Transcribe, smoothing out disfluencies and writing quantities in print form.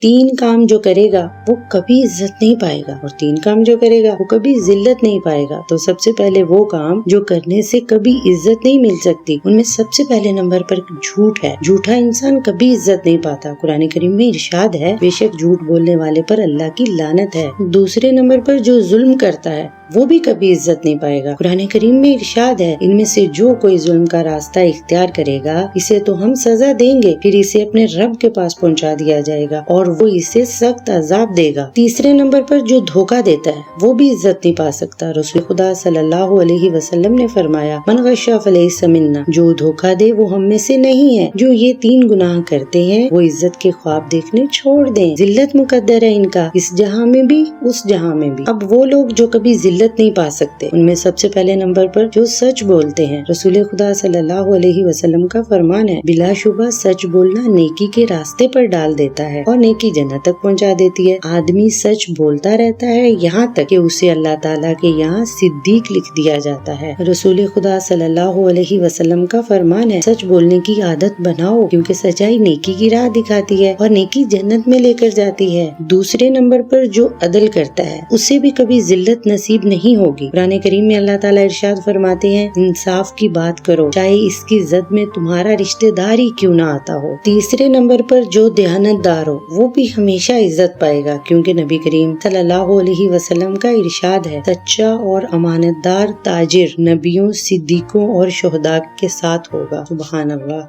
3 کام جو کرے گا وہ کبھی عزت نہیں پائے گا، اور 3 کام جو کرے گا وہ کبھی ذلت نہیں پائے گا۔ تو سب سے پہلے وہ کام جو کرنے سے کبھی عزت نہیں مل سکتی، ان میں سب سے پہلے نمبر پر جھوٹ ہے۔ جھوٹا انسان کبھی عزت نہیں پاتا۔ قرآن کریم میں ارشاد ہے، بے شک جھوٹ بولنے والے پر اللہ کی لعنت ہے۔ دوسرے نمبر پر جو ظلم کرتا ہے وہ بھی کبھی عزت نہیں پائے گا۔ قرآن کریم میں ارشاد ہے، ان میں سے جو کوئی ظلم کا راستہ اختیار کرے گا اسے تو ہم سزا دیں گے، پھر اسے اپنے رب کے پاس پہنچا دیا جائے گا اور وہ اسے سخت عذاب دے گا۔ تیسرے نمبر پر جو دھوکہ دیتا ہے وہ بھی عزت نہیں پا سکتا۔ رسول خدا صلی اللہ علیہ وسلم نے فرمایا، من غش فلیس منا، جو دھوکہ دے وہ ہم میں سے نہیں ہے۔ جو یہ 3 گناہ کرتے ہیں وہ عزت کے خواب دیکھنے چھوڑ دیں۔ ذلت مقدر ہے ان کا اس جہاں میں بھی اس جہاں میں بھی۔ اب وہ لوگ جو کبھی ذلت نہیں پا سکتے، ان میں سب سے پہلے نمبر پر جو سچ بولتے ہیں۔ رسول خدا صلی اللہ علیہ وسلم کا فرمان ہے، بلا شبہ سچ بولنا نیکی کے راستے پر ڈال دیتا ہے اور نیکی جنت تک پہنچا دیتی ہے۔ آدمی سچ بولتا رہتا ہے یہاں تک کہ اسے اللہ تعالیٰ کے یہاں صدیق لکھ دیا جاتا ہے۔ رسول خدا صلی اللہ علیہ وسلم کا فرمان ہے، سچ بولنے کی عادت بناؤ کیونکہ سچائی نیکی کی راہ دکھاتی ہے اور نیکی جنت میں لے کر جاتی ہے۔ دوسرے نمبر پر جو عدل کرتا ہے اسے بھی کبھی ذلت نصیب نہیں ہوگی۔ قرآن کریم میں اللہ تعالیٰ ارشاد فرماتے ہیں، انصاف کی بات کرو چاہے اس کی زد میں تمہارا رشتہ دار ہی کیوں نہ آتا ہو۔ تیسرے نمبر پر جو دیانت دار ہو وہ بھی ہمیشہ عزت پائے گا، کیونکہ نبی کریم صلی اللہ علیہ وسلم کا ارشاد ہے، سچا اور امانت دار تاجر نبیوں، صدیقوں اور شہداء کے ساتھ ہوگا۔ سبحان اللہ۔